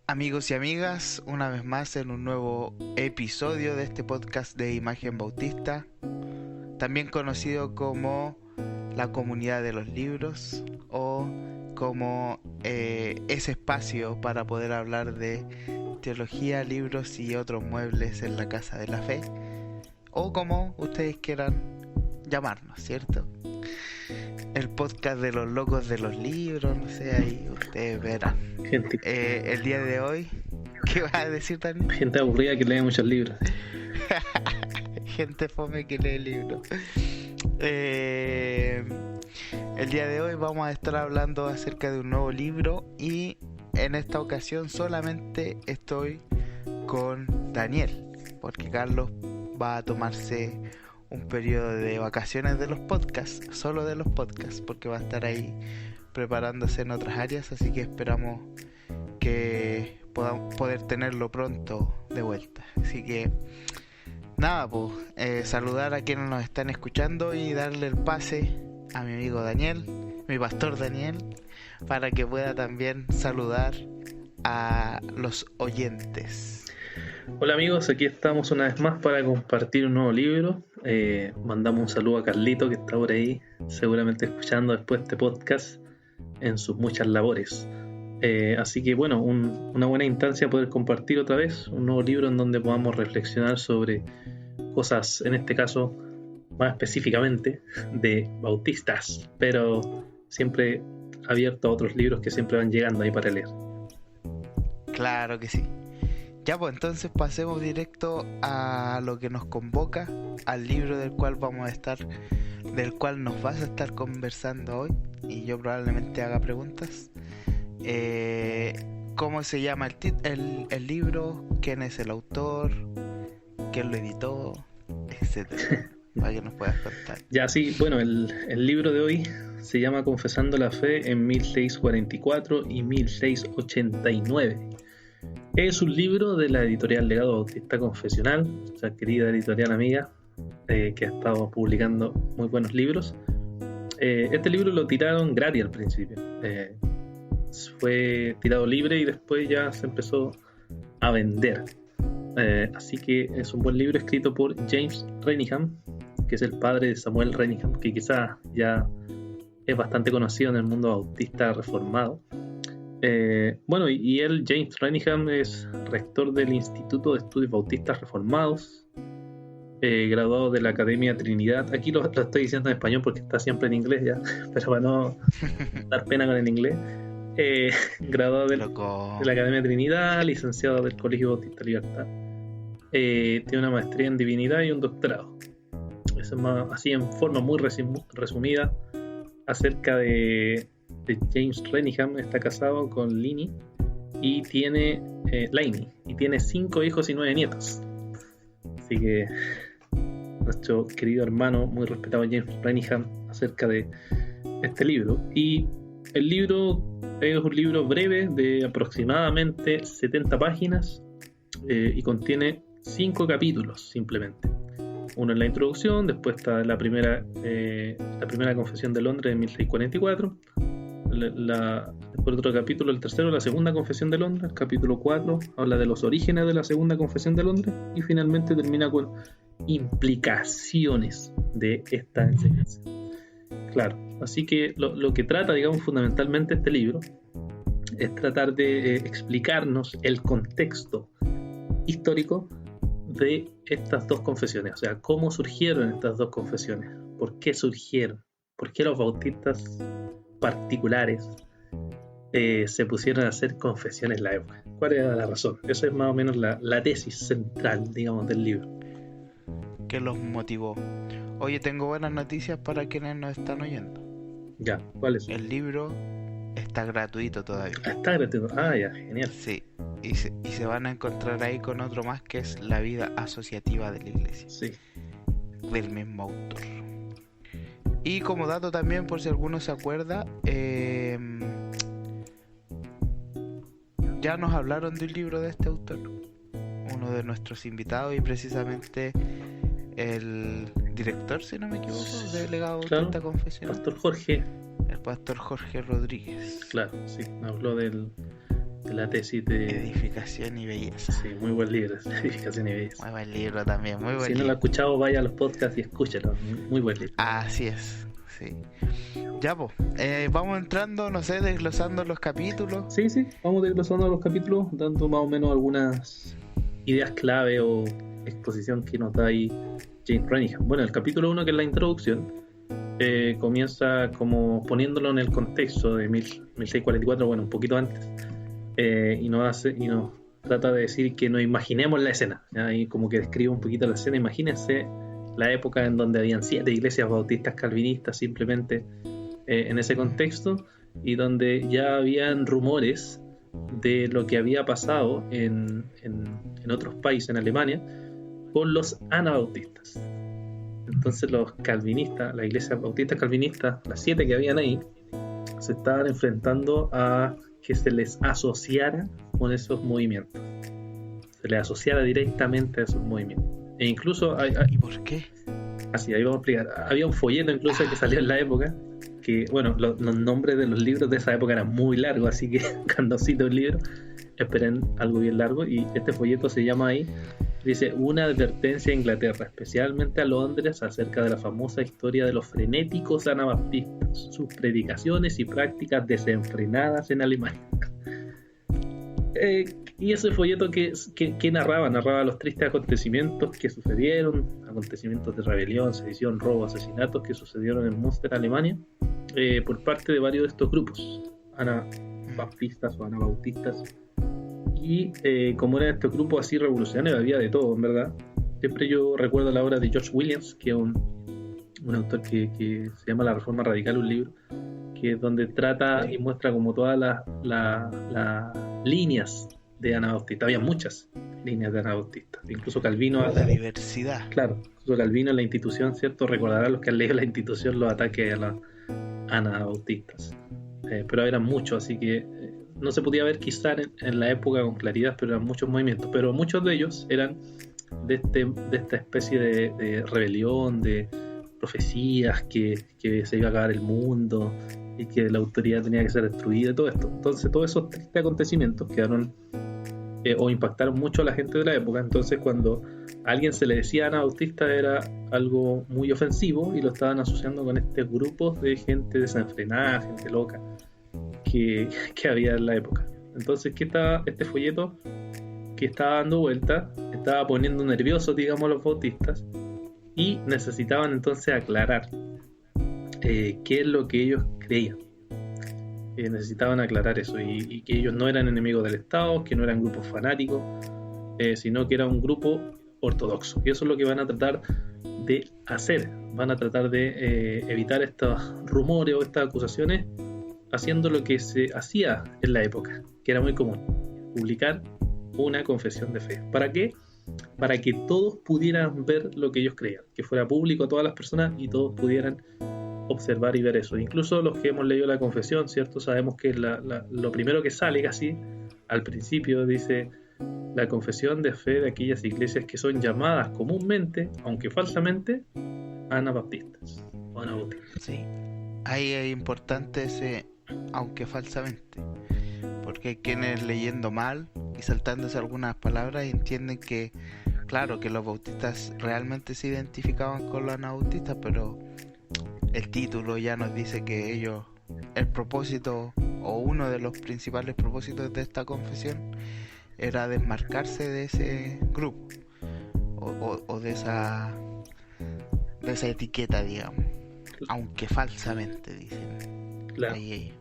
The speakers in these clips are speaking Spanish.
Amigos y amigas, una vez más en un nuevo episodio de este podcast de Imagen Bautista, también conocido como la comunidad de los libros o como ese espacio para poder hablar de teología, libros y otros muebles en la casa de la fe, o como ustedes quieran llamarnos, ¿cierto? El podcast de los locos de los libros, no sé, ahí ustedes verán. El día de hoy, ¿qué vas a decir, Daniel? Gente aburrida que lee muchos libros. Gente fome que lee libros. El día de hoy vamos a estar hablando acerca de un nuevo libro y en esta ocasión solamente estoy con Daniel, porque Carlos va a tomarse un periodo de vacaciones de los podcasts, solo de los podcasts, porque va a estar ahí preparándose en otras áreas, así que esperamos que podamos poder tenerlo pronto de vuelta. Así que nada, pues saludar a quienes nos están escuchando y darle el pase a mi amigo Daniel, mi pastor Daniel, para que pueda también saludar a los oyentes. Hola amigos, aquí estamos una vez más para compartir un nuevo libro. Mandamos un saludo a Carlito que está por ahí, seguramente escuchando después este podcast en sus muchas labores. Así que bueno, una buena instancia poder compartir otra vez un nuevo libro en donde podamos reflexionar sobre cosas, en este caso más específicamente de bautistas, pero siempre abierto a otros libros que siempre van llegando ahí para leer. Claro que sí. Ya, pues entonces pasemos directo a lo que nos convoca, al libro del cual nos vas a estar conversando hoy, y yo probablemente haga preguntas. ¿Cómo se llama el libro? ¿Quién es el autor? ¿Quién lo editó? Etcétera. Para que nos puedas contar. Ya, sí, bueno, el libro de hoy se llama Confesando la Fe en 1644 y 1689. Es un libro de la editorial Legado Bautista Confesional, nuestra querida editorial amiga, que ha estado publicando muy buenos libros. Este libro lo tiraron gratis al principio. Fue tirado libre y después ya se empezó a vender. Así que es un buen libro escrito por James Renihan, que es el padre de Samuel Renihan, que quizás ya es bastante conocido en el mundo bautista reformado. Bueno, y él, James Renihan, es rector del Instituto de Estudios Bautistas Reformados, graduado de la Academia Trinidad. Aquí lo estoy diciendo en español porque está siempre en inglés ya, pero para no dar pena con el inglés. Graduado de la Academia Trinidad, licenciado del Colegio Bautista Libertad. Tiene una maestría en divinidad y un doctorado. Eso es más, así en forma muy resumida acerca de James Renihan. Está casado con Lainey y tiene 5 hijos y 9 nietos. Así que nuestro querido hermano, muy respetado James Renihan, acerca de este libro. Y el libro es un libro breve de aproximadamente 70 páginas y contiene 5 capítulos simplemente. Uno en la introducción, después está la primera confesión de Londres en 1644. Después otro capítulo, el tercero, la segunda confesión de Londres, capítulo 4, habla de los orígenes de la segunda confesión de Londres y finalmente termina con implicaciones de esta enseñanza. Claro, así que lo que trata, digamos, fundamentalmente este libro es tratar de explicarnos el contexto histórico de estas dos confesiones, o sea, cómo surgieron estas dos confesiones, por qué surgieron, por qué los bautistas particulares se pusieron a hacer confesiones en la época. ¿Cuál era la razón? Esa es más o menos la tesis central, digamos, del libro. ¿Qué los motivó? Oye, tengo buenas noticias para quienes nos están oyendo. Ya, ¿cuál es? El libro está gratuito todavía. Está gratuito. Ah, ya, genial. Sí, y se van a encontrar ahí con otro más que es La vida asociativa de la iglesia. Sí. Del mismo autor. Y como dato también, por si alguno se acuerda, ya nos hablaron de un libro de este autor, uno de nuestros invitados, y precisamente el director, si no me equivoco, de Legado Bautista Confesional, Pastor Jorge. el pastor Jorge Rodríguez. Claro, sí, me habló del la tesis de Edificación y Belleza. Sí, muy buen libro, Edificación y Belleza. Muy buen libro también, muy buen Si libro. no lo ha escuchado, vaya a los podcasts y escúchalo. Muy buen libro. Así es, sí. Ya, pues, vamos entrando, no sé, desglosando los capítulos. Sí, vamos desglosando los capítulos, dando más o menos algunas ideas clave o exposición que nos da ahí James Renihan. Bueno, el capítulo 1, que es la introducción, comienza como poniéndolo en el contexto de 1644, bueno, un poquito antes, y nos trata de decir que nos imaginemos la escena, ¿ya? Y como que describe un poquito la escena. Imagínense la época en donde habían 7 iglesias bautistas calvinistas simplemente en ese contexto, y donde ya habían rumores de lo que había pasado en otros países, en Alemania, con los anabautistas. Entonces los calvinistas, las iglesias bautistas calvinistas, las 7 que habían ahí, se estaban enfrentando a que se les asociara con esos movimientos, se les asociara directamente a esos movimientos. E incluso ¿Y por qué? Así, ahí vamos a explicar. Había un folleto incluso que salió en la época, que, bueno, los nombres de los libros de esa época eran muy largos, así que cuando cito el libro, esperen algo bien largo. Y este folleto se llama ahí, dice: una advertencia a Inglaterra, especialmente a Londres, acerca de la famosa historia de los frenéticos anabaptistas, sus predicaciones y prácticas desenfrenadas en Alemania. Y ese folleto que narraba los tristes acontecimientos que sucedieron, acontecimientos de rebelión, sedición, robo, asesinatos que sucedieron en Münster, Alemania, por parte de varios de estos grupos anabaptistas o anabautistas. Y como eran estos grupos así revolucionarios, había de todo, en verdad. Siempre yo recuerdo la obra de George Williams, que es un autor que se llama La Reforma Radical, un libro que es donde trata y muestra como todas las líneas de anabautistas. Había muchas líneas de anabautistas, incluso Calvino. La diversidad. Claro, incluso Calvino en la Institución, ¿cierto? Recordarán los que han leído la Institución los ataques a los anabautistas. Pero eran muchos, así que no se podía ver quizá en la época con claridad, pero eran muchos movimientos. Pero muchos de ellos eran de esta especie de rebelión, de profecías que se iba a acabar el mundo y que la autoridad tenía que ser destruida, todo esto. Entonces todos esos tristes acontecimientos quedaron o impactaron mucho a la gente de la época. Entonces cuando a alguien se le decía anabautista era algo muy ofensivo y lo estaban asociando con estos grupos de gente desenfrenada, gente loca que había en la época. Entonces, ¿qué estaba este folleto que estaba dando vuelta? Estaba poniendo nerviosos, digamos, a los bautistas, y necesitaban entonces aclarar qué es lo que ellos creían. Necesitaban aclarar eso, y que ellos no eran enemigos del Estado, que no eran grupos fanáticos, sino que era un grupo ortodoxo. Y eso es lo que van a tratar de hacer. Van a tratar de evitar estos rumores o estas acusaciones, haciendo lo que se hacía en la época, que era muy común: publicar una confesión de fe. ¿Para qué? Para que todos pudieran ver lo que ellos creían, que fuera público a todas las personas y todos pudieran observar y ver eso. Incluso los que hemos leído la confesión, ¿cierto? Sabemos que lo primero que sale casi al principio dice: la confesión de fe de aquellas iglesias que son llamadas comúnmente, aunque falsamente, anabaptistas o anabautistas. Sí, ahí es importante ese aunque falsamente, porque hay quienes leyendo mal y saltándose algunas palabras entienden que, claro, que los bautistas realmente se identificaban con los anabautistas, pero el título ya nos dice que ellos, el propósito o uno de los principales propósitos de esta confesión era desmarcarse de ese grupo o de esa etiqueta, digamos, aunque falsamente, dicen. Claro. Ahí.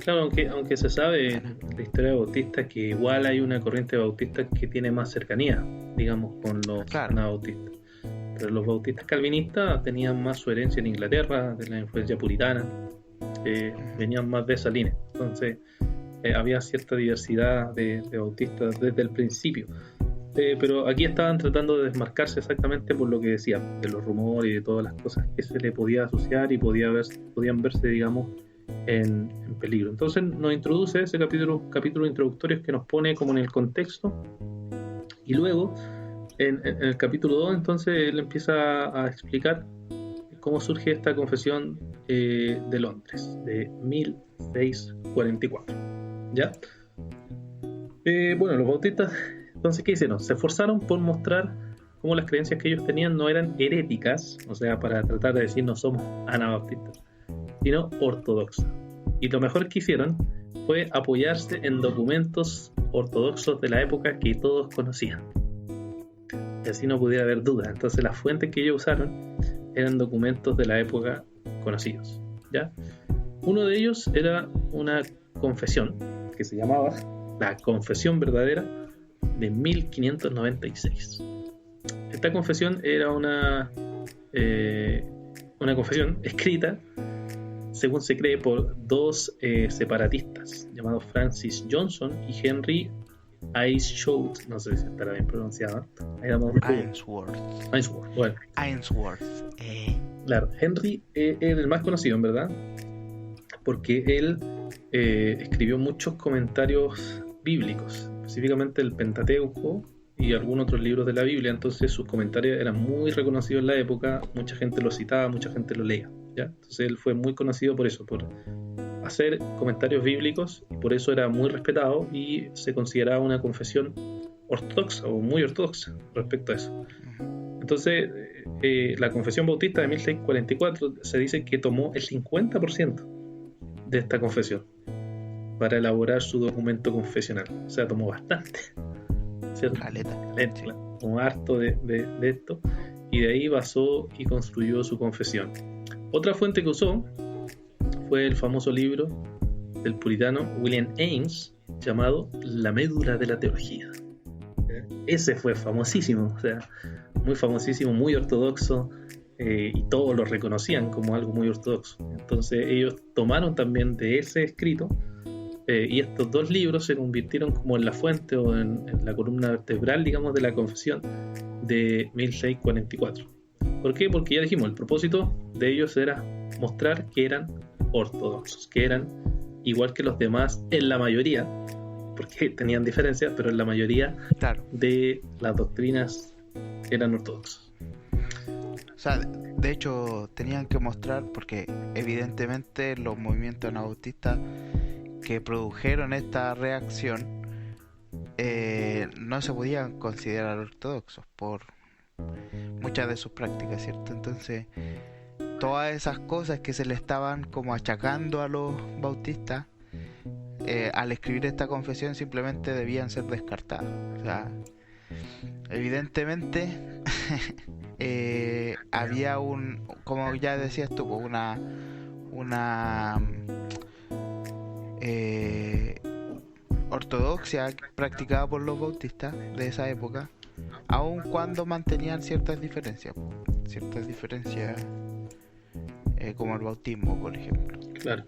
Claro, aunque se sabe en la historia bautista que igual hay una corriente bautista que tiene más cercanía, digamos, con los anabautistas. Pero los bautistas calvinistas tenían más su herencia en Inglaterra, de la influencia puritana, venían más de esa línea. Entonces había cierta diversidad de bautistas desde el principio. Pero aquí estaban tratando de desmarcarse exactamente por lo que decían, de los rumores y de todas las cosas que se le podía asociar y podían verse, digamos, en peligro. Entonces nos introduce ese capítulo introductorio que nos pone como en el contexto, y luego en el capítulo 2 entonces él empieza a explicar cómo surge esta confesión de Londres de 1644, ¿ya? Bueno, los bautistas, entonces, ¿qué hicieron? Se esforzaron por mostrar cómo las creencias que ellos tenían no eran heréticas, o sea, para tratar de decir no somos anabautistas, sino ortodoxas. Y lo mejor que hicieron fue apoyarse en documentos ortodoxos de la época que todos conocían. Y así no pudiera haber duda. Entonces las fuentes que ellos usaron eran documentos de la época conocidos, ¿ya? Uno de ellos era una confesión que se llamaba la Confesión Verdadera de 1596. Esta confesión era una confesión escrita, según se cree, por dos separatistas llamados Francis Johnson y Henry Ainsworth, no sé si estará bien pronunciado. Ainsworth. Bueno. Ainsworth. Claro, Henry era el más conocido, en verdad, porque él escribió muchos comentarios bíblicos, específicamente el Pentateuco y algunos otros libros de la Biblia. Entonces sus comentarios eran muy reconocidos en la época, mucha gente lo citaba, mucha gente lo leía, ¿ya? Entonces él fue muy conocido por eso, por hacer comentarios bíblicos, y por eso era muy respetado y se consideraba una confesión ortodoxa o muy ortodoxa respecto a eso. Entonces la Confesión Bautista de 1644 se dice que tomó el 50% de esta confesión para elaborar su documento confesional. O sea, tomó bastante, ¿cierto? Caleta, tomó harto de esto, y de ahí basó y construyó su confesión. Otra fuente que usó fue el famoso libro del puritano William Ames llamado La Médula de la Teología. Ese fue famosísimo, o sea, muy famosísimo, muy ortodoxo, y todos lo reconocían como algo muy ortodoxo. Entonces ellos tomaron también de ese escrito, y estos dos libros se convirtieron como en la fuente o en la columna vertebral, digamos, de la confesión de 1644. ¿Por qué? Porque ya dijimos, el propósito de ellos era mostrar que eran ortodoxos, que eran igual que los demás en la mayoría, porque tenían diferencias, pero en la mayoría, claro, de las doctrinas eran ortodoxos. O sea, de hecho tenían que mostrar, porque evidentemente los movimientos anabautistas que produjeron esta reacción no se podían considerar ortodoxos por muchas de sus prácticas, ¿cierto? Entonces todas esas cosas que se le estaban como achacando a los bautistas, al escribir esta confesión, simplemente debían ser descartadas. O sea, evidentemente había como ya decías tú, una ortodoxia practicada por los bautistas de esa época, aun cuando mantenían ciertas diferencias como el bautismo, por ejemplo. Claro.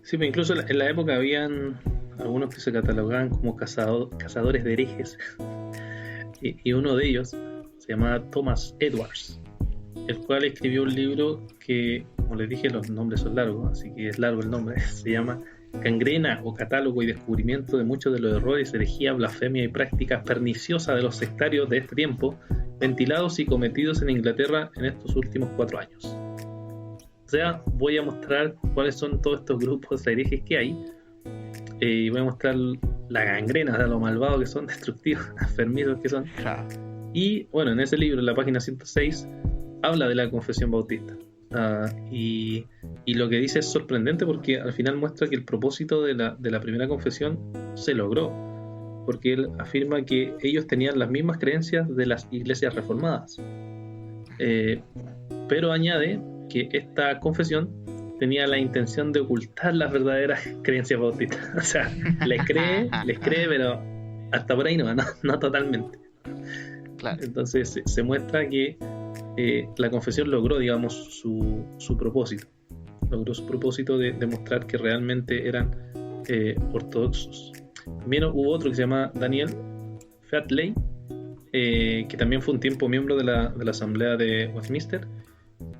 Sí, pero incluso en la época habían algunos que se catalogaban como cazadores de herejes, y uno de ellos se llamaba Thomas Edwards, el cual escribió un libro que, como les dije, los nombres son largos, así que es largo el nombre. Se llama Gangrena o Catálogo y Descubrimiento de muchos de los errores, herejías, blasfemia y prácticas perniciosas de los sectarios de este tiempo, ventilados y cometidos en Inglaterra en estos últimos 4 años. O sea, voy a mostrar cuáles son todos estos grupos de herejes que hay, y voy a mostrar la gangrena, o sea, lo malvado que son, destructivos, enfermizos que son. Y bueno, en ese libro, en la página 106, habla de la confesión bautista. Y lo que dice es sorprendente, porque al final muestra que el propósito de la primera confesión se logró, porque él afirma que ellos tenían las mismas creencias de las iglesias reformadas, pero añade que esta confesión tenía la intención de ocultar las verdaderas creencias bautistas. O sea, les cree, pero hasta por ahí no totalmente. Claro. Entonces se muestra que la confesión logró, digamos, su propósito. Logró su propósito de demostrar que realmente eran ortodoxos. También hubo otro que se llama Daniel Fatley, que también fue un tiempo miembro de la Asamblea de Westminster,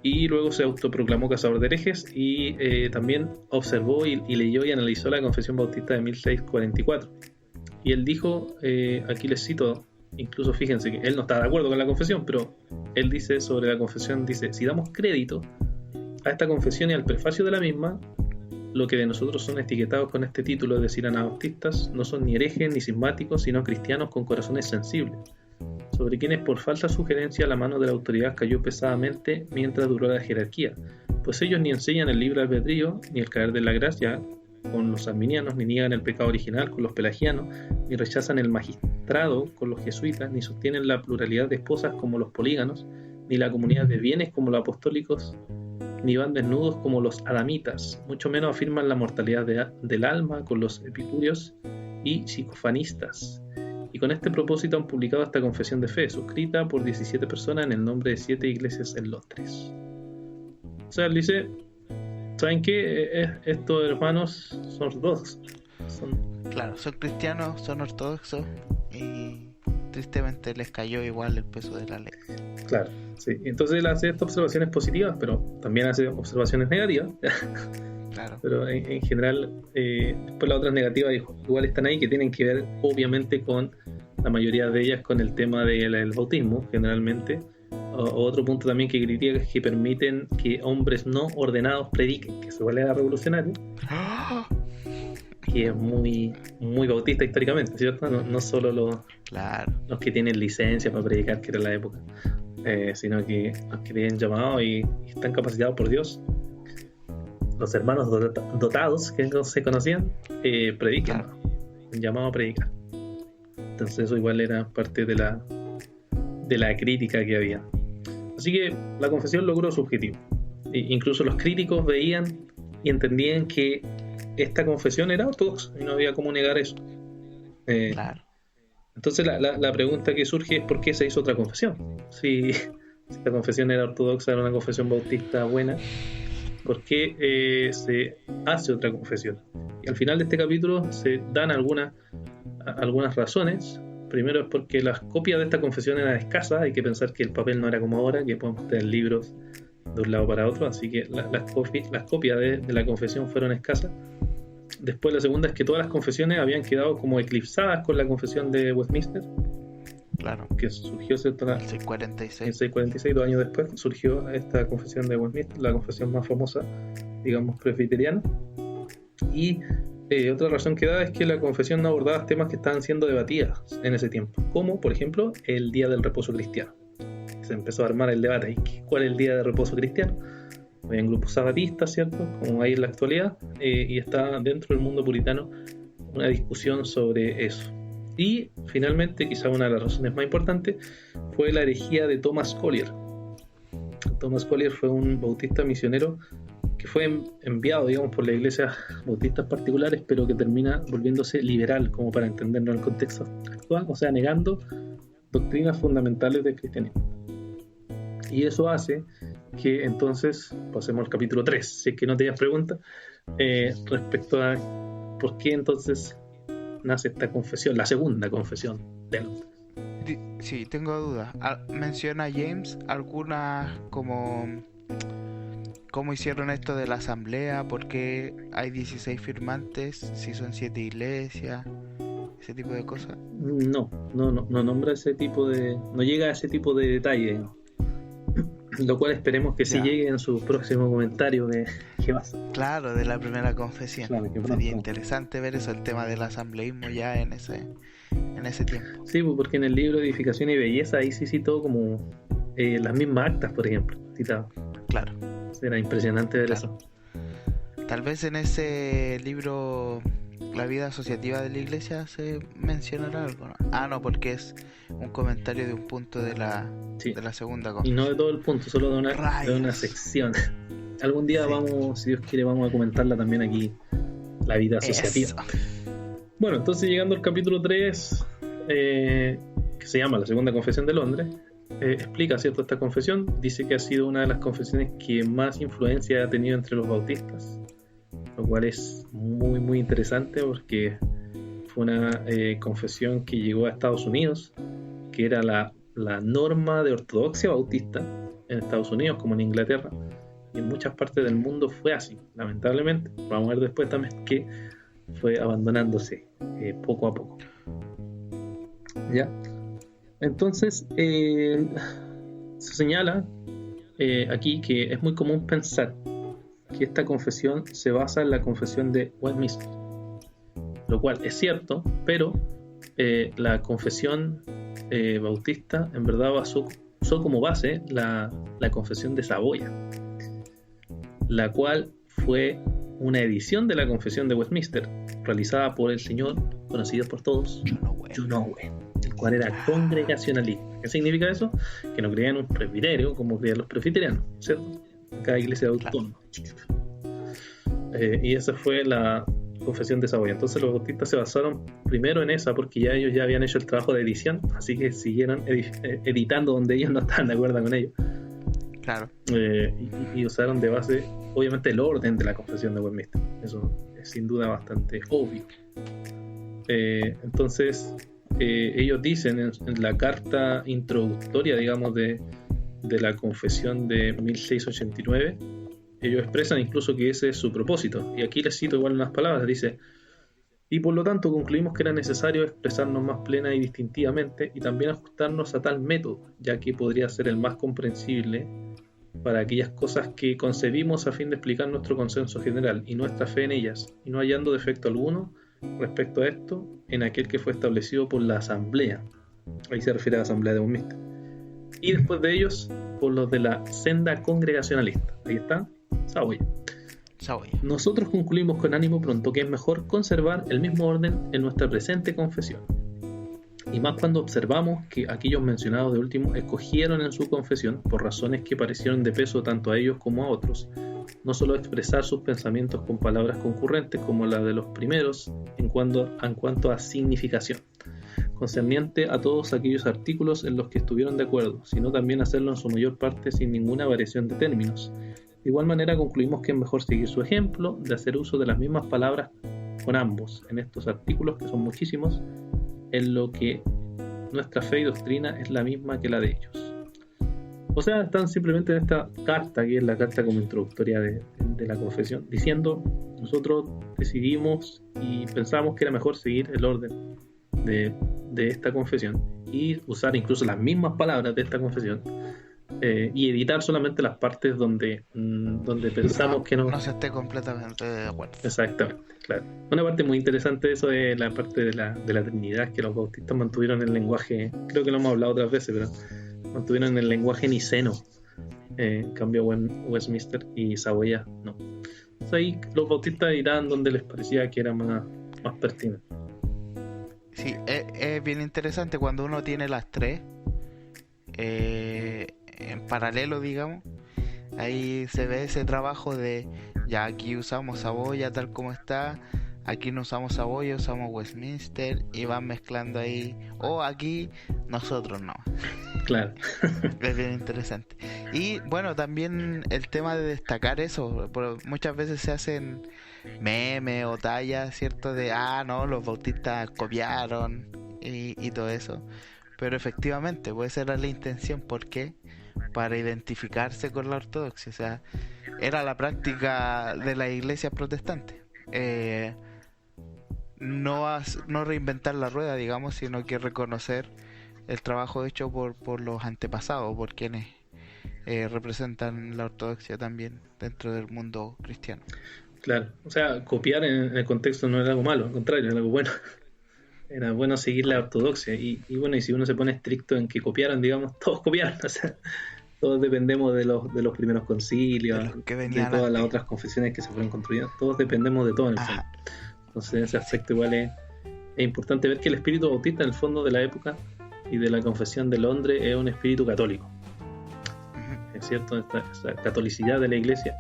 y luego se autoproclamó cazador de herejes, y también observó y leyó y analizó la Confesión Bautista de 1644. Y él dijo, aquí les cito, incluso fíjense que él no está de acuerdo con la confesión, pero él dice sobre la confesión, dice: si damos crédito a esta confesión y al prefacio de la misma, lo que de nosotros son etiquetados con este título, es decir, anabaptistas, no son ni herejes ni cismáticos, sino cristianos con corazones sensibles, sobre quienes por falta de sugerencia la mano de la autoridad cayó pesadamente mientras duró la jerarquía, pues ellos ni enseñan el libre albedrío, ni el caer de la gracia con los arminianos, ni niegan el pecado original con los pelagianos, ni rechazan el magistrado con los jesuitas, ni sostienen la pluralidad de esposas como los políganos, ni la comunidad de bienes como los apostólicos, ni van desnudos como los adamitas, mucho menos afirman la mortalidad del alma con los epicúreos y psicofanistas. Y con este propósito han publicado esta confesión de fe, suscrita por 17 personas en el nombre de 7 iglesias en Londres. O sea, él dice, ¿saben qué? Estos hermanos son ortodoxos. Claro, son cristianos, son ortodoxos y tristemente les cayó igual el peso de la ley. Claro, sí. Entonces él hace estas observaciones positivas, pero también hace observaciones negativas. Claro. Pero en general, después las otras negativas igual están ahí, que tienen que ver obviamente con la mayoría de ellas con el tema del bautismo, generalmente. Otro punto también que critica es que permiten que hombres no ordenados prediquen, que eso igual era revolucionario. Que es muy, muy bautista históricamente, ¿cierto? No solo los que tienen licencia para predicar, que era la época, sino que los que tienen llamado y están capacitados por Dios, los hermanos dotados que no se conocían, predican, un llamado a predicar. Entonces eso igual era parte de la crítica que había. Así que la confesión logró su objetivo. Incluso los críticos veían y entendían que esta confesión era ortodoxa y no había cómo negar eso. Claro. Entonces la pregunta que surge es ¿por qué se hizo otra confesión? Si la confesión era ortodoxa, era una confesión bautista buena, ¿por qué se hace otra confesión? Y al final de este capítulo se dan algunas razones. Primero es porque las copias de esta confesión eran escasas. Hay que pensar que el papel no era como ahora, que podemos tener libros de un lado para otro, así que las copias de la confesión fueron escasas. Después la segunda es que todas las confesiones habían quedado como eclipsadas con la confesión de Westminster. Claro. Que surgió en 646, 2 años después surgió esta confesión de Westminster, la confesión más famosa, digamos, presbiteriana. Y otra razón que da es que la confesión no abordaba temas que estaban siendo debatidas en ese tiempo, como por ejemplo el día del reposo cristiano. Se empezó a armar el debate ahí, ¿cuál es el día de reposo cristiano? Había grupos sabatistas, ¿cierto? Como hay en la actualidad, y está dentro del mundo puritano una discusión sobre eso. Y finalmente, quizá una de las razones más importantes, fue la herejía de Thomas Collier. Thomas Collier fue un bautista misionero que fue enviado, digamos, por las iglesias bautistas particulares, pero que termina volviéndose liberal, como para entenderlo en el contexto actual, o sea, negando doctrinas fundamentales del cristianismo. Y eso hace que entonces pasemos al capítulo 3, si es que no tenías preguntas respecto a por qué entonces nace esta confesión, la segunda confesión de Londres. Sí, tengo dudas. Menciona James algunas como cómo hicieron esto de la asamblea, por qué hay 16 firmantes, si son 7 iglesias, ese tipo de cosas. No nombra ese tipo de, no llega a ese tipo de detalle, lo cual esperemos que sí llegue en su próximo comentario de qué pasa. Claro, de la primera confesión. Claro, sería interesante ver eso, el tema del asambleísmo ya en ese tiempo. Sí, porque en el libro Edificación y Belleza ahí sí citó como las mismas actas, por ejemplo, citado. Claro. Era impresionante ver eso. Tal vez en ese libro La vida asociativa de la iglesia se mencionará algo, ¿no? No, porque es un comentario de un punto de la segunda confesión. Y no de todo el punto, solo de una sección. Algún día vamos, si Dios quiere, vamos a comentarla también aquí, la vida asociativa. Eso. Bueno, entonces llegando al capítulo 3, que se llama La segunda confesión de Londres, explica, ¿cierto?, esta confesión. Dice que ha sido una de las confesiones que más influencia ha tenido entre los bautistas, lo cual es muy muy interesante porque fue una confesión que llegó a Estados Unidos, que era la norma de ortodoxia bautista en Estados Unidos como en Inglaterra, y en muchas partes del mundo fue así, lamentablemente. Vamos a ver después también que fue abandonándose poco a poco. ¿Ya? Entonces se señala aquí que es muy común pensar que esta confesión se basa en la confesión de Westminster, lo cual es cierto, pero la confesión bautista en verdad usó como base la confesión de Saboya, la cual fue una edición de la confesión de Westminster realizada por el señor conocido por todos, John Owen, el cual era congregacionalista. ¿Qué significa eso? Que no creían en un presbiterio como creían los presbiterianos, ¿cierto? Cada iglesia autónoma. Y esa fue la confesión de Saboya. Entonces los bautistas se basaron primero en esa porque ya ellos ya habían hecho el trabajo de edición, así que siguieron editando donde ellos no estaban de acuerdo con ellos. Claro. Y usaron de base obviamente el orden de la confesión de Westminster. Eso es sin duda bastante obvio. Entonces ellos dicen en la carta introductoria, digamos, de la confesión de 1689, ellos expresan incluso que ese es su propósito. Y aquí les cito igual unas palabras. Dice: y por lo tanto concluimos que era necesario expresarnos más plena y distintivamente y también ajustarnos a tal método, ya que podría ser el más comprensible para aquellas cosas que concebimos a fin de explicar nuestro consenso general y nuestra fe en ellas, y no hallando defecto alguno respecto a esto en aquel que fue establecido por la asamblea. Ahí se refiere a la asamblea de Westminster. Y después de ellos, por los de la senda congregacionalista. Ahí está Saboya. Nosotros concluimos con ánimo pronto que es mejor conservar el mismo orden en nuestra presente confesión, y más cuando observamos que aquellos mencionados de último escogieron en su confesión, por razones que parecieron de peso tanto a ellos como a otros, no solo expresar sus pensamientos con palabras concurrentes como la de los primeros en cuanto a significación, concerniente a todos aquellos artículos en los que estuvieron de acuerdo, sino también hacerlo en su mayor parte sin ninguna variación de términos. De igual manera concluimos que es mejor seguir su ejemplo de hacer uso de las mismas palabras con ambos en estos artículos, que son muchísimos, en lo que nuestra fe y doctrina es la misma que la de ellos. O sea, están simplemente en esta carta, que es la carta como introductoria de la confesión, diciendo: nosotros decidimos y pensamos que era mejor seguir el orden de esta confesión y usar incluso las mismas palabras de esta confesión, y editar solamente las partes donde pensamos que no se esté completamente de acuerdo. Exactamente, claro. Una parte muy interesante de eso es la parte de la Trinidad, que los bautistas mantuvieron el lenguaje, creo que lo hemos hablado otras veces, pero mantuvieron el lenguaje niceno, en cambio Westminster y Saboya no. Entonces ahí los bautistas editaban donde les parecía que era más pertinente. Sí, es bien interesante cuando uno tiene las tres en paralelo, digamos. Ahí se ve ese trabajo de ya aquí usamos Saboya tal como está, aquí no usamos Saboya, usamos Westminster, y van mezclando ahí, o aquí nosotros no. Claro. Es bien interesante. Y bueno, también el tema de destacar eso, muchas veces se hacen memes o tallas, ¿cierto? De no, los bautistas copiaron y todo eso. Pero efectivamente, pues esa era la intención. ¿Por qué? Para identificarse con la ortodoxia. O sea, era la práctica de las iglesias protestantes. No reinventar la rueda, digamos, sino que reconocer el trabajo hecho por los antepasados, por quienes representan la ortodoxia también dentro del mundo cristiano. Claro, o sea, copiar en el contexto no era algo malo, al contrario, era algo bueno. Era bueno seguir la ortodoxia. Y bueno, y si uno se pone estricto en que copiaran, digamos, todos copiaron. O sea, todos dependemos de los primeros concilios, de todas las otras confesiones que se fueron construyendo. Todos dependemos de todo en el fondo. Entonces, en ese aspecto igual es importante ver que el espíritu bautista, en el fondo de la época y de la confesión de Londres, es un espíritu católico. Es cierto, esta catolicidad de la iglesia,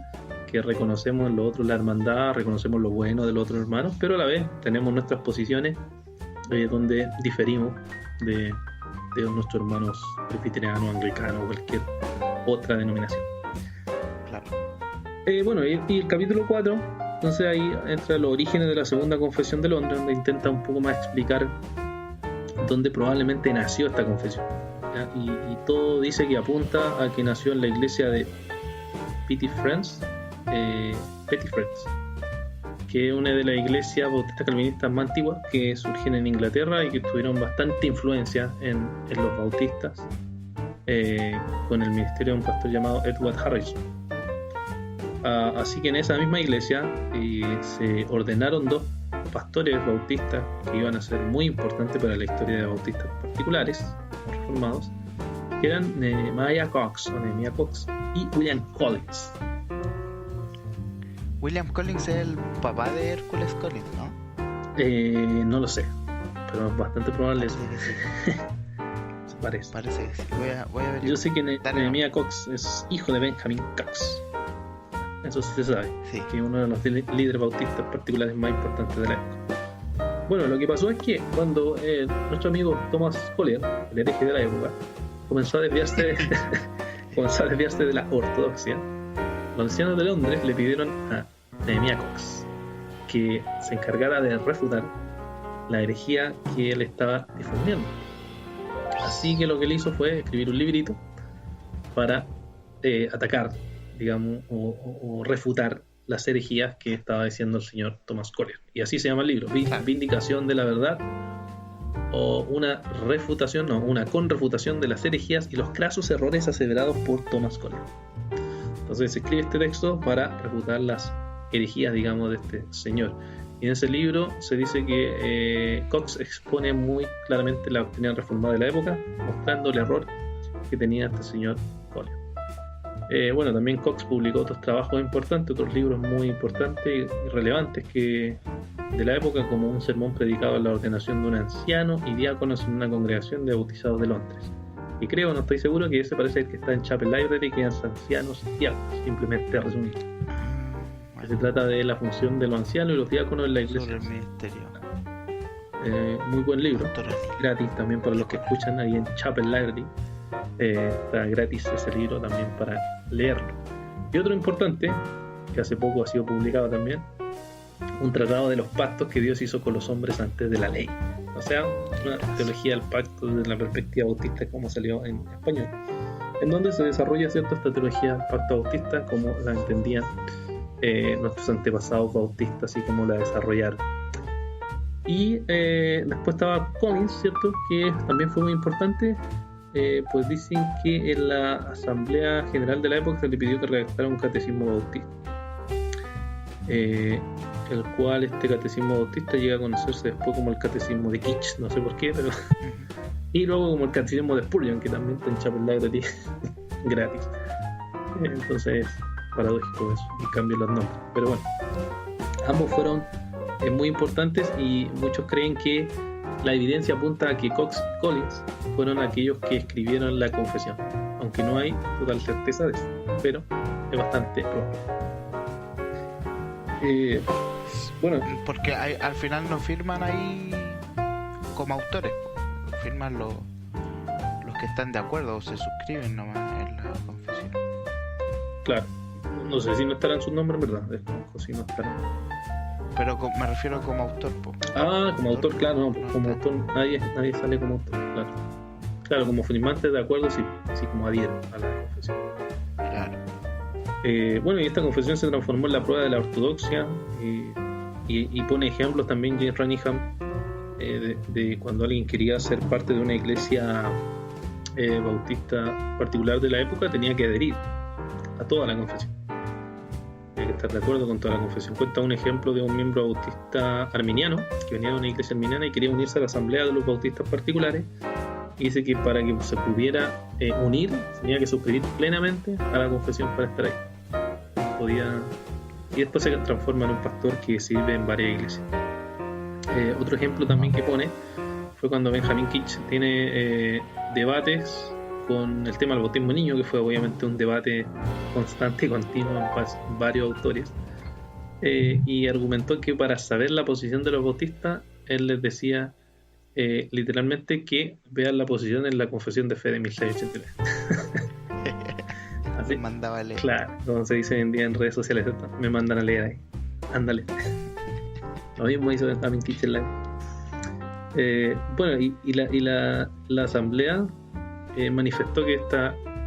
que reconocemos en lo otro la hermandad, reconocemos lo bueno de los otros hermanos, pero a la vez tenemos nuestras posiciones donde diferimos de nuestros hermanos presbiterianos, anglicanos o cualquier otra denominación. Claro. Bueno, y el capítulo 4, entonces ahí entra los orígenes de la segunda confesión de Londres, donde intenta un poco más explicar dónde probablemente nació esta confesión. Y todo dice que apunta a que nació en la iglesia de Petty Friends, que es una de las iglesias bautistas calvinistas más antiguas que surgen en Inglaterra y que tuvieron bastante influencia en los bautistas, con el ministerio de un pastor llamado Edward Harrison. Así que en esa misma iglesia se ordenaron 2 pastores bautistas que iban a ser muy importantes para la historia de bautistas particulares o reformados, que eran Nehemiah Cox y William Collins. William Collins es el papá de Hércules Collins, ¿no? No lo sé, pero es bastante probable. Parece que sí. Voy a ver. Yo sé que Nehemiah Cox es hijo de Benjamin Cox. Eso sí se sabe. Sí. Que es uno de los líderes bautistas particulares más importantes de la época. Bueno, lo que pasó es que cuando nuestro amigo Thomas Collier, el hereje de la época, comenzó a desviarse de la ortodoxia, los ancianos de Londres le pidieron a Nehemiah Cox que se encargara de refutar la herejía que él estaba difundiendo. Así que lo que él hizo fue escribir un librito para atacar, digamos, o refutar las herejías que estaba diciendo el señor Thomas Collier. Y así se llama el libro, Vindicación de la Verdad, o una conrefutación de las herejías y los crasos errores aseverados por Thomas Collier. Entonces se escribe este texto para refutar las herejías, digamos, de este señor. Y en ese libro se dice que Cox expone muy claramente la doctrina reformada de la época, mostrando el error que tenía este señor Collier. Bueno, también Cox publicó otros trabajos importantes, otros libros muy importantes y relevantes de la época, como un sermón predicado en la ordenación de un anciano y diáconos en una congregación de bautizados de Londres. Y creo, no estoy seguro, que ese parece el que está en Chapel Library, que es ancianos y diáconos, simplemente resumido. Se trata de la función de los ancianos y los diáconos en la iglesia. Sobre el ministerio. Muy buen libro, gratis también para los que escuchan ahí en Chapel Library. Está gratis ese libro también para leerlo. Y otro importante, que hace poco ha sido publicado también, un tratado de los pactos que Dios hizo con los hombres antes de la ley. O sea, una teología del pacto desde la perspectiva bautista, como salió en español, en donde se desarrolla cierta esta teología del pacto bautista como la entendían nuestros antepasados bautistas y cómo la desarrollaron. Y después estaba Collins, ¿cierto?, que también fue muy importante. Pues dicen que en la Asamblea General de la época se le pidió que redactara un catecismo bautista, el cual este catecismo bautista llega a conocerse después como el catecismo de Kitch, no sé por qué, pero y luego como el catecismo de Spurgeon, que también está en Chapel Library gratis. Entonces, paradójico eso, y cambian los nombres, pero bueno, ambos fueron muy importantes y muchos creen que la evidencia apunta a que Cox y Collins fueron aquellos que escribieron la confesión, aunque no hay total certeza de eso, pero es bastante probable. Bueno, porque al final no firman ahí como autores, firman los que están de acuerdo o se suscriben nomás en la confesión. Claro, no sé si no estarán sus nombres, ¿verdad? Desconozco si no estarán. Pero me refiero como autor, po. Como autor, claro, no, como autor nadie sale como autor, claro. Claro, como firmantes de acuerdo, sí como adhieren a la confesión. Claro. Bueno, y esta confesión se transformó en la prueba de la ortodoxia y pone ejemplos también James Renihan de cuando alguien quería ser parte de una iglesia bautista particular de la época, tenía que adherir a toda la confesión. Que estar de acuerdo con toda la confesión. Cuenta un ejemplo de un miembro bautista arminiano que venía de una iglesia arminiana y quería unirse a la asamblea de los bautistas particulares, y dice que para que se pudiera unir tenía que suscribir plenamente a la confesión para estar ahí. Y después se transforma en un pastor que sirve en varias iglesias. Otro ejemplo también que pone fue cuando Benjamin Kitch tiene debates con el tema del bautismo niño, que fue obviamente un debate constante y continuo en varios autores, y argumentó que para saber la posición de los bautistas, él les decía literalmente que vean la posición en la Confesión de Fe de 1683. Así mandaba a leer. Claro, como se dice hoy en día en redes sociales, me mandan a leer ahí, ándale. Lo mismo hizo Benjamin Kitch en la... bueno, y la asamblea manifestó que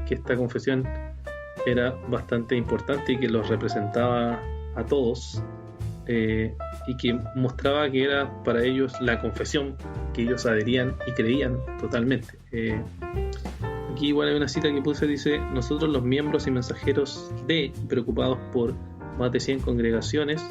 esta confesión era bastante importante y que los representaba a todos, y que mostraba que era para ellos la confesión que ellos adherían y creían totalmente. Aquí igual hay una cita que puse, dice: nosotros los miembros y mensajeros preocupados por más de 100 congregaciones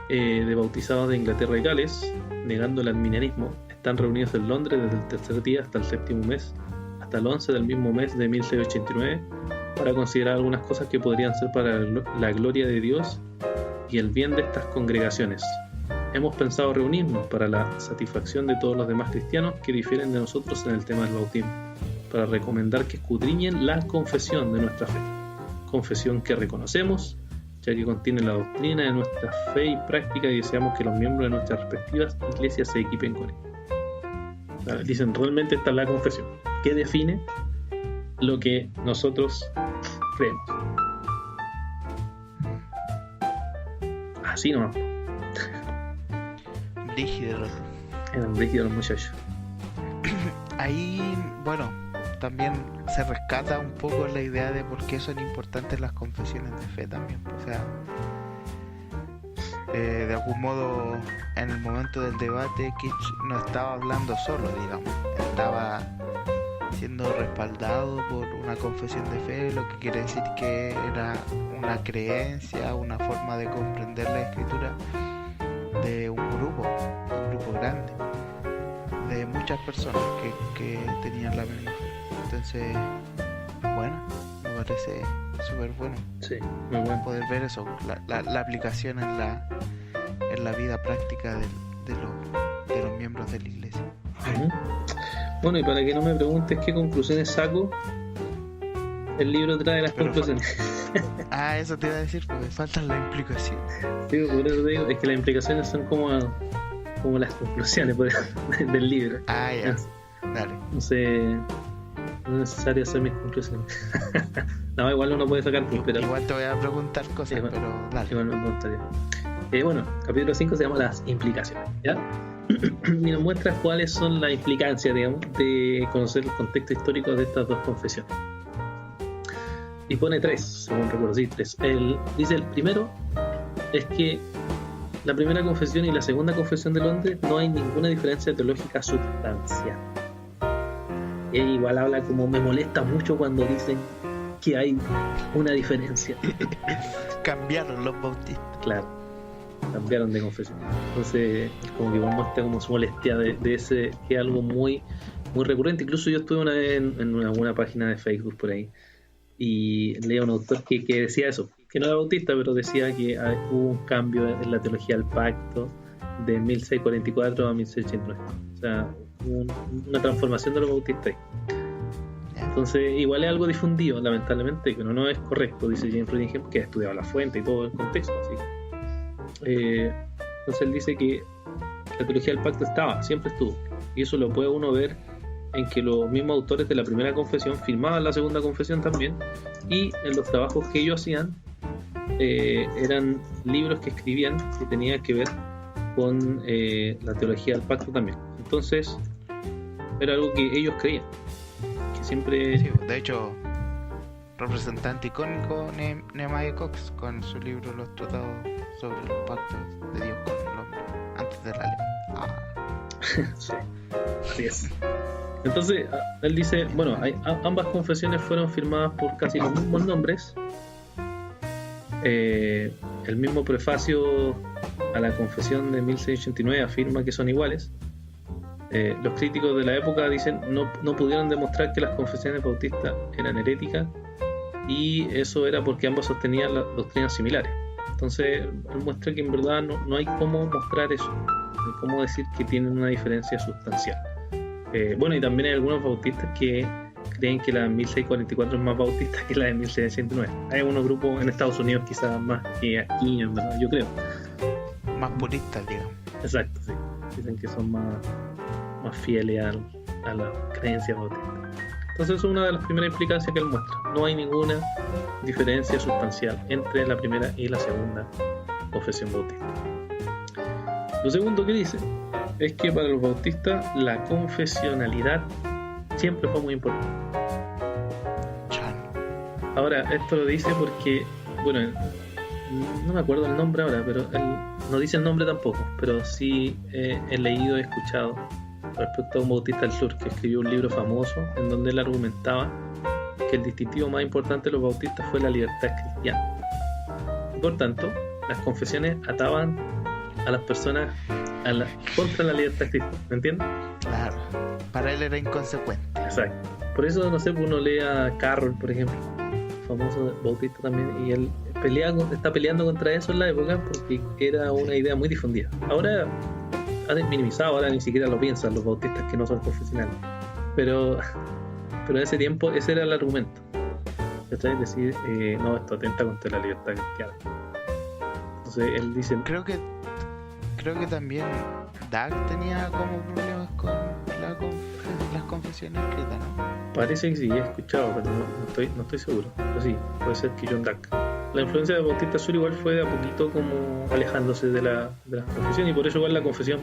de bautizados de Inglaterra y Gales, negando el arminianismo, están reunidos en Londres desde el tercer día hasta el séptimo mes, hasta el 11 del mismo mes de 1689, para considerar algunas cosas que podrían ser para la gloria de Dios y el bien de estas congregaciones. Hemos pensado reunirnos para la satisfacción de todos los demás cristianos que difieren de nosotros en el tema del bautismo, para recomendar que escudriñen la confesión de nuestra fe, confesión que reconocemos, ya que contiene la doctrina de nuestra fe y práctica, y deseamos que los miembros de nuestras respectivas iglesias se equipen con ella. Dicen, realmente esta es la confesión, que define lo que nosotros creemos. Así nomás. Rígido. Eran rígidos los muchachos. Ahí, bueno, también se rescata un poco la idea de por qué son importantes las confesiones de fe también. O sea, de algún modo, en el momento del debate, Kitsch no estaba hablando solo, digamos. Estaba siendo respaldado por una confesión de fe, lo que quiere decir que era una creencia, una forma de comprender la escritura de un grupo grande, de muchas personas que tenían la misma fe. Entonces, bueno, me parece súper bueno. Sí, muy bueno poder ver eso, la aplicación en la vida práctica de los miembros de la iglesia. Uh-huh. Bueno, y para que no me preguntes qué conclusiones saco, el libro trae las conclusiones. Eso te iba a decir, porque faltan las implicaciones. Sí, por eso te digo, es que las implicaciones son como las conclusiones del libro. Ya. Dale. No sé, no es necesario hacer mis conclusiones. No, igual uno puede sacar, pero igual te voy a preguntar cosas, bueno, pero dale. Igual me preguntaría. Bueno, capítulo 5 se llama las implicaciones, ¿ya? Y nos muestra cuáles son las implicancias, digamos, de conocer el contexto histórico de estas dos confesiones. Y pone 3, según recuerdo, sí, 3. Dice el primero es que la primera confesión y la segunda confesión de Londres no hay ninguna diferencia teológica sustancial. Y igual habla como me molesta mucho cuando dicen que hay una diferencia. Cambiaron los bautistas. Claro, cambiaron de confesión. Entonces, como que muestra como su molestia de ese, que es algo muy, muy recurrente. Incluso yo estuve una vez en una página de Facebook por ahí y leía a un autor que decía eso, que no era bautista, pero decía que hubo un cambio en la teología del pacto de 1644 a 1689. O sea, hubo una transformación de los bautistas ahí. Entonces, igual es algo difundido, lamentablemente, que no es correcto, dice James Renningham, que ha estudiado la fuente y todo el contexto. Así. Entonces, él dice que la teología del pacto siempre estuvo, y eso lo puede uno ver en que los mismos autores de la primera confesión firmaban la segunda confesión también, y en los trabajos que ellos hacían eran libros que escribían que tenían que ver con la teología del pacto también. Entonces, era algo que ellos creían. Siempre... Sí, de hecho, representante icónico Nehemiah Cox con su libro Los Tratados sobre los Pactos de Dios con el Hombre antes de la ley. Sí, así es. Entonces, él dice, bueno, ambas confesiones fueron firmadas por casi los mismos nombres. El mismo prefacio a la confesión de 1689 afirma que son iguales. Los críticos de la época dicen no pudieron demostrar que las confesiones bautistas eran heréticas, y eso era porque ambos sostenían las doctrinas similares. Entonces él muestra que en verdad no hay cómo mostrar eso, no hay cómo decir que tienen una diferencia sustancial. Bueno, y también hay algunos bautistas que creen que la de 1644 es más bautista que la de 1689. Hay algunos grupos en Estados Unidos quizás más que aquí, en verdad, yo creo. Más puristas, digamos. Exacto, sí. Dicen que son más fieles a la creencia bautista. Entonces es una de las primeras implicancias que él muestra. No hay ninguna diferencia sustancial entre la primera y la segunda confesión bautista. Lo segundo que dice es que para los bautistas la confesionalidad siempre fue muy importante. Ahora, esto lo dice porque, bueno, no me acuerdo el nombre ahora, pero él no dice el nombre tampoco, pero sí he leído, he escuchado respecto a un bautista del sur que escribió un libro famoso en donde él argumentaba que el distintivo más importante de los bautistas fue la libertad cristiana. Y por tanto, las confesiones ataban a las personas contra la libertad cristiana, ¿me entiendes? Claro, para él era inconsecuente. Exacto. Por eso, no sé, uno lee a Carroll, por ejemplo, famoso bautista también, y él está peleando contra eso en la época porque era una idea muy difundida. Ahora ha minimizado, ahora ni siquiera lo piensan los bautistas que no son confesionales. Pero en ese tiempo ese era el argumento. ¿Cachai? Es decir, no, esto atenta contra la libertad cristiana. Entonces él dice... Creo que también Doug tenía como problemas con las confesiones escritas, ¿no? Parece que sí, he escuchado, pero no estoy seguro. Pero sí, puede ser que John Doug. La influencia de Bautista Sur igual fue de a poquito como alejándose de las confesiones, y por eso igual la confesión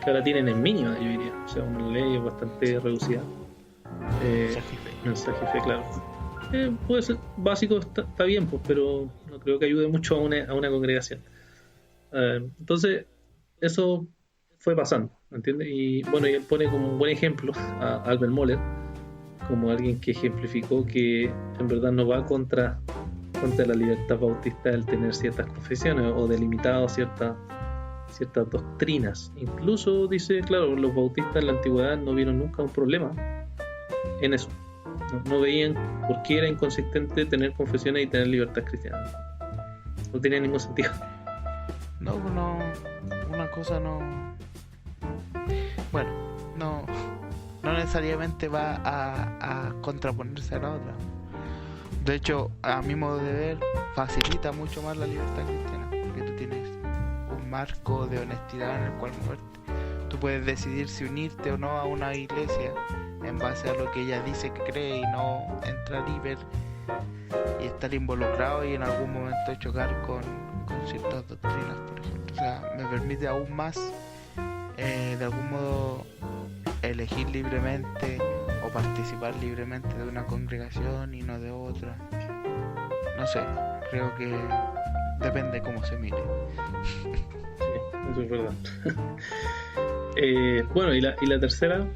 que ahora tienen es mínima, yo diría. O sea, una ley bastante reducida. Mensaje y fe, claro. Puede ser básico, está bien, pues, pero no creo que ayude mucho a una congregación. Entonces, eso fue pasando, ¿entiendes? Y bueno, y él pone como un buen ejemplo a Albert Mohler como alguien que ejemplificó que en verdad no va contra la libertad bautista el tener ciertas confesiones o delimitado ciertas doctrinas. Incluso dice, claro, los bautistas en la antigüedad no vieron nunca un problema en eso. No veían por qué era inconsistente tener confesiones y tener libertad cristiana. No tenía ningún sentido. No, una cosa no... Bueno, no necesariamente va a contraponerse a la otra. De hecho, a mi modo de ver, facilita mucho más la libertad cristiana, porque tú tienes un marco de honestidad en el cual moverte. Tú puedes decidir si unirte o no a una iglesia en base a lo que ella dice que cree y no entrar y estar involucrado y en algún momento chocar con ciertas doctrinas, por ejemplo. O sea, me permite aún más de algún modo elegir libremente o participar libremente de una congregación y no de otra. No sé, creo que depende cómo se mire. Sí, eso es verdad. Bueno, y la tercera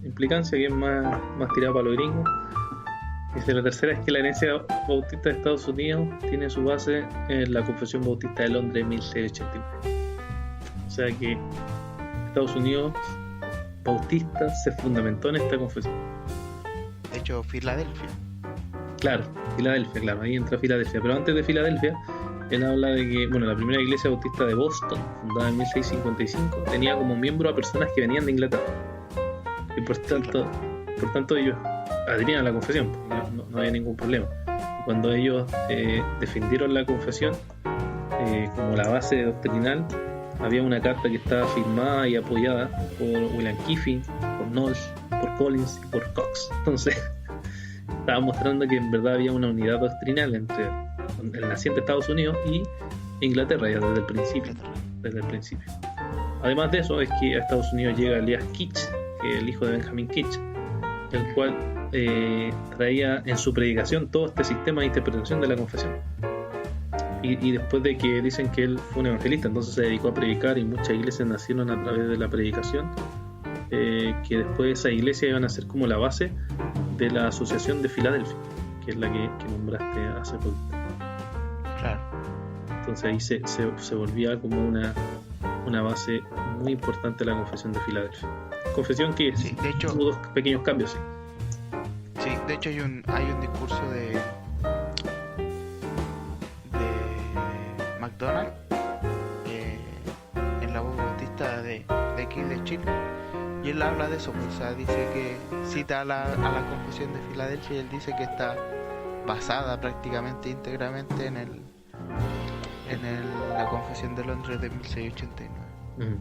implicancia, que es más tirada para los gringos, dice: la tercera es que la herencia bautista de Estados Unidos tiene su base en la Confesión Bautista de Londres en 1689. O sea que Estados Unidos bautista se fundamentó en esta confesión. De hecho, Filadelfia. Claro, ahí entra Filadelfia. Pero antes de Filadelfia, él habla de que, bueno, la primera iglesia bautista de Boston, fundada en 1655, tenía como miembro a personas que venían de Inglaterra. Y por tanto ellos adherían a la confesión, no había ningún problema. Y cuando ellos defendieron la confesión como la base doctrinal, había una carta que estaba firmada y apoyada por William Kiffin, por Knowles, por Collins y por Cox. Entonces estaba mostrando que en verdad había una unidad doctrinal entre el naciente Estados Unidos y Inglaterra ya desde el principio. Además de eso, es que a Estados Unidos llega Elias Kitch, que es el hijo de Benjamin Kitch, el cual traía en su predicación todo este sistema de interpretación de la confesión. Y después de que dicen que él fue un evangelista, entonces se dedicó a predicar, y muchas iglesias nacieron a través de la predicación, que después esa iglesia iban a ser como la base de la Asociación de Filadelfia, que es la que nombraste hace poco. Claro. Entonces ahí se volvía como una base muy importante de la Confesión de Filadelfia. Confesión que sí, de hecho, tuvo dos pequeños cambios. Sí, de hecho hay un discurso de McDonald en la voz bautista de aquí de Chile, y él habla de eso, pues, o sea, dice que cita a la Confesión de Filadelfia, y él dice que está basada prácticamente íntegramente en la Confesión de Londres de 1689.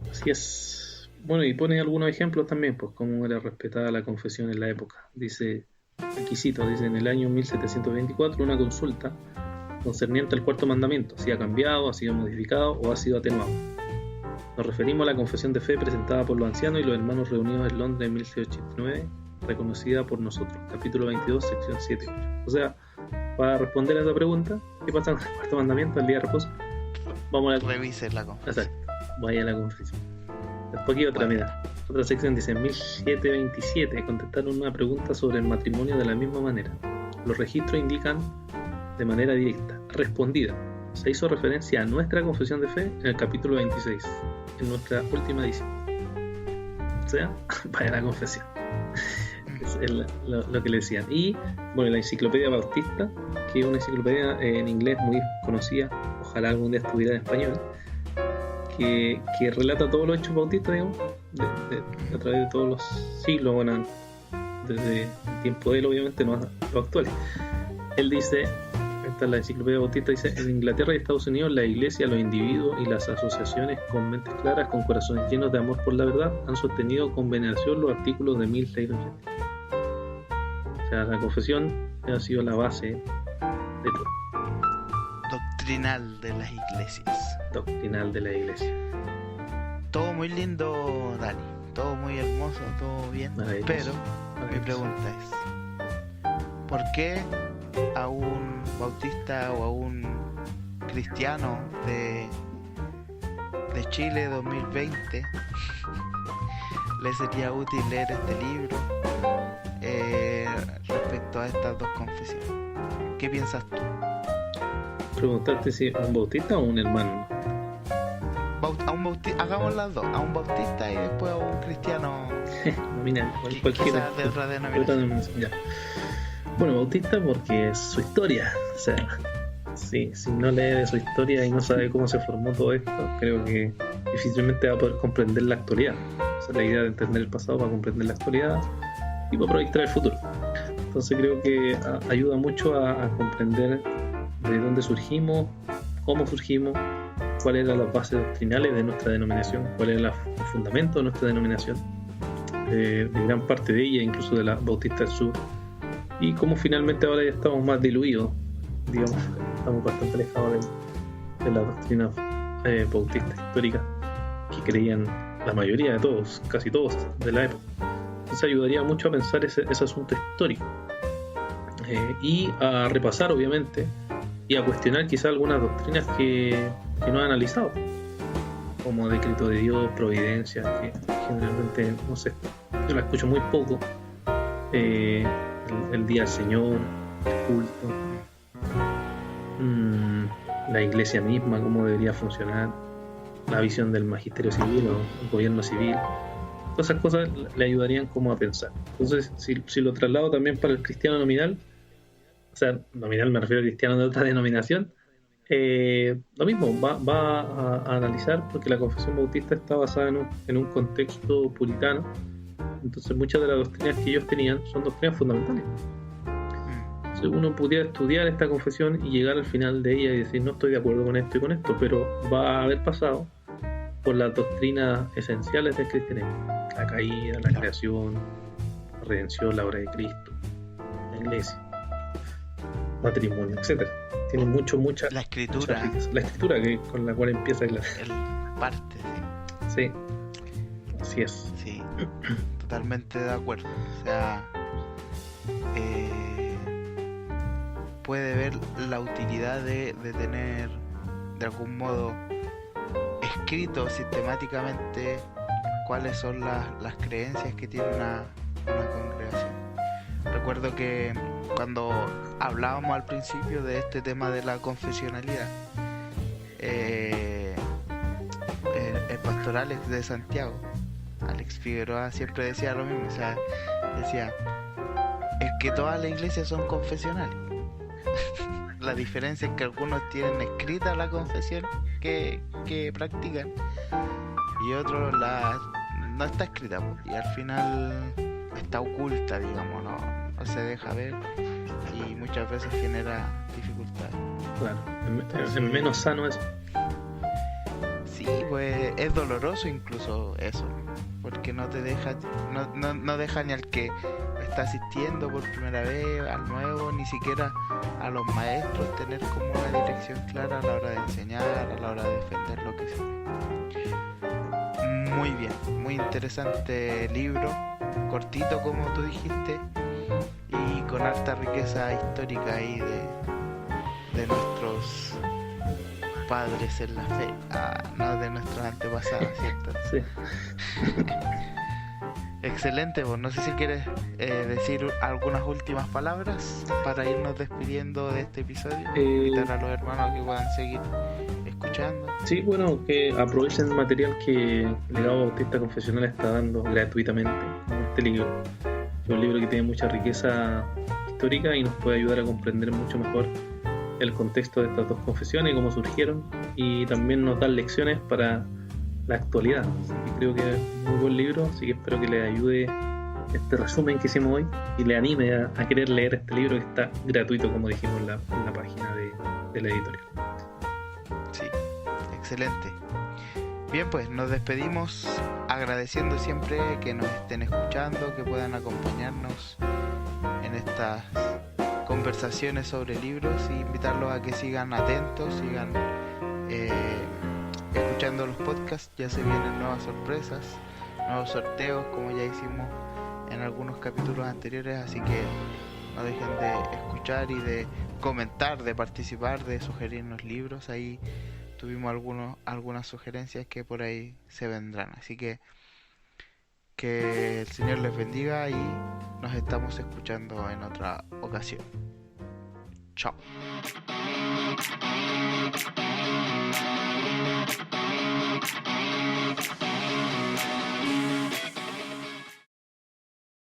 Así es. Bueno, y pone algunos ejemplos también, pues cómo era respetada la confesión en la época. Dice, aquí cito, dice: en el año 1724 una consulta concerniente al cuarto mandamiento, si ha cambiado, ha sido modificado o ha sido atenuado. Nos referimos a la confesión de fe presentada por los ancianos y los hermanos reunidos en Londres en 1689, reconocida por nosotros, capítulo 22, sección 7. O sea, para responder a esa pregunta, ¿qué pasa con el cuarto mandamiento, el día de reposo? Vamos a revise la confesión. Exacto, vaya a la confesión. Después aquí otra, mira. Otra sección dice: 1727. Contestaron una pregunta sobre el matrimonio de la misma manera. Los registros indican de manera directa. Respondida. Se hizo referencia a nuestra confesión de fe en el capítulo 26, en nuestra última edición. O sea, para la confesión. Es lo que le decían. Y bueno, la enciclopedia bautista, que es una enciclopedia en inglés muy conocida, ojalá algún día estuviera en español, que relata todos los hechos bautistas, digamos, a través de todos los siglos, bueno, desde el tiempo de él, obviamente, no los actuales. Él dice, esta es la enciclopedia bautista, dice: en Inglaterra y Estados Unidos, la iglesia, los individuos y las asociaciones con mentes claras, con corazones llenos de amor por la verdad, han sostenido con veneración los artículos de 1680. O sea, la confesión ha sido la base de todo. Doctrinal de las iglesias. Doctrinal de la iglesia. Todo muy lindo, Dani. Todo muy hermoso, todo bien. Pero mi pregunta es: ¿por qué a un bautista o a un cristiano de Chile 2020 le sería útil leer este libro respecto a estas dos confesiones? ¿Qué piensas tú? Preguntaste si a un bautista o a un hermano. A un bautista, hagamos las dos, a un bautista y después a un cristiano Mira, cualquiera de otra denominación. Ya. Bueno, bautista porque es su historia. O sea, si no lee de su historia y no sabe cómo se formó todo esto, creo que difícilmente va a poder comprender la actualidad. O sea, la idea de entender el pasado para comprender la actualidad y para proyectar el futuro. Entonces creo que ayuda mucho a comprender de dónde surgimos, cómo surgimos, cuáles eran las bases doctrinales de nuestra denominación, cuál era el fundamento de nuestra denominación, de gran parte de ella, incluso de la Bautista del Sur, y cómo finalmente ahora ya estamos más diluidos, digamos, estamos bastante alejados de la doctrina bautista histórica que creían la mayoría de todos, casi todos de la época. Entonces ayudaría mucho a pensar ese asunto histórico y a repasar, obviamente, y a cuestionar quizás algunas doctrinas que no he analizado, como decreto de Dios, providencia, que generalmente, no sé, yo la escucho muy poco, el día del Señor, el culto, la iglesia misma, cómo debería funcionar, la visión del magisterio civil o el gobierno civil. Todas esas cosas le ayudarían como a pensar. Entonces, si lo traslado también para el cristiano nominal, o sea, nominal me refiero a cristiano de otra denominación, lo mismo, va a analizar, porque la confesión bautista está basada en un contexto puritano. Entonces muchas de las doctrinas que ellos tenían son doctrinas fundamentales. Entonces uno pudiera estudiar esta confesión y llegar al final de ella y decir: no estoy de acuerdo con esto y con esto, pero va a haber pasado por las doctrinas esenciales del cristianismo: la caída, la creación, la redención, la obra de Cristo, la iglesia, matrimonio, etcétera. Tiene mucha la escritura, la escritura que con la cual empieza la parte, sí, así es. Sí, totalmente de acuerdo. O sea, puede ver la utilidad de tener de algún modo escrito sistemáticamente cuáles son las creencias que tiene una congregación. Recuerdo que cuando hablábamos al principio de este tema de la confesionalidad, el pastor Alex de Santiago, Alex Figueroa, siempre decía lo mismo. O sea, decía: es que todas las iglesias son confesionales. La diferencia es que algunos tienen escrita la confesión que practican y otros no está escrita, y al final está oculta, digamos, no se deja ver y muchas veces genera dificultades. Claro, es menos sano eso. Sí, pues es doloroso incluso eso, porque no te deja, no deja ni al que está asistiendo por primera vez, al nuevo, ni siquiera a los maestros tener como una dirección clara a la hora de enseñar, a la hora de defender lo que sea. Muy bien, muy interesante libro, cortito como tú dijiste, y con alta riqueza histórica ahí de nuestros padres en la fe, no de nuestros antepasados, ¿cierto? Sí. Excelente, pues no sé si quieres decir algunas últimas palabras para irnos despidiendo de este episodio, invitar a los hermanos a que puedan seguir escuchando. Sí, bueno, que aprovechen el material que Legado Bautista Confesional está dando gratuitamente, como este libro. Es un libro que tiene mucha riqueza histórica y nos puede ayudar a comprender mucho mejor el contexto de estas dos confesiones y cómo surgieron, y también nos dan lecciones para la actualidad. Así que creo que es un muy buen libro, así que espero que les ayude este resumen que hicimos hoy y le anime a querer leer este libro, que está gratuito, como dijimos en la página de la editorial. Sí, excelente. Bien, pues nos despedimos agradeciendo siempre que nos estén escuchando, que puedan acompañarnos en estas conversaciones sobre libros, y invitarlos a que sigan atentos, sigan escuchando los podcasts. Ya se vienen nuevas sorpresas, nuevos sorteos como ya hicimos en algunos capítulos anteriores, así que no dejen de escuchar y de comentar, de participar, de sugerirnos libros. Ahí tuvimos algunas sugerencias que por ahí se vendrán, así que el Señor les bendiga y nos estamos escuchando en otra ocasión. Chao.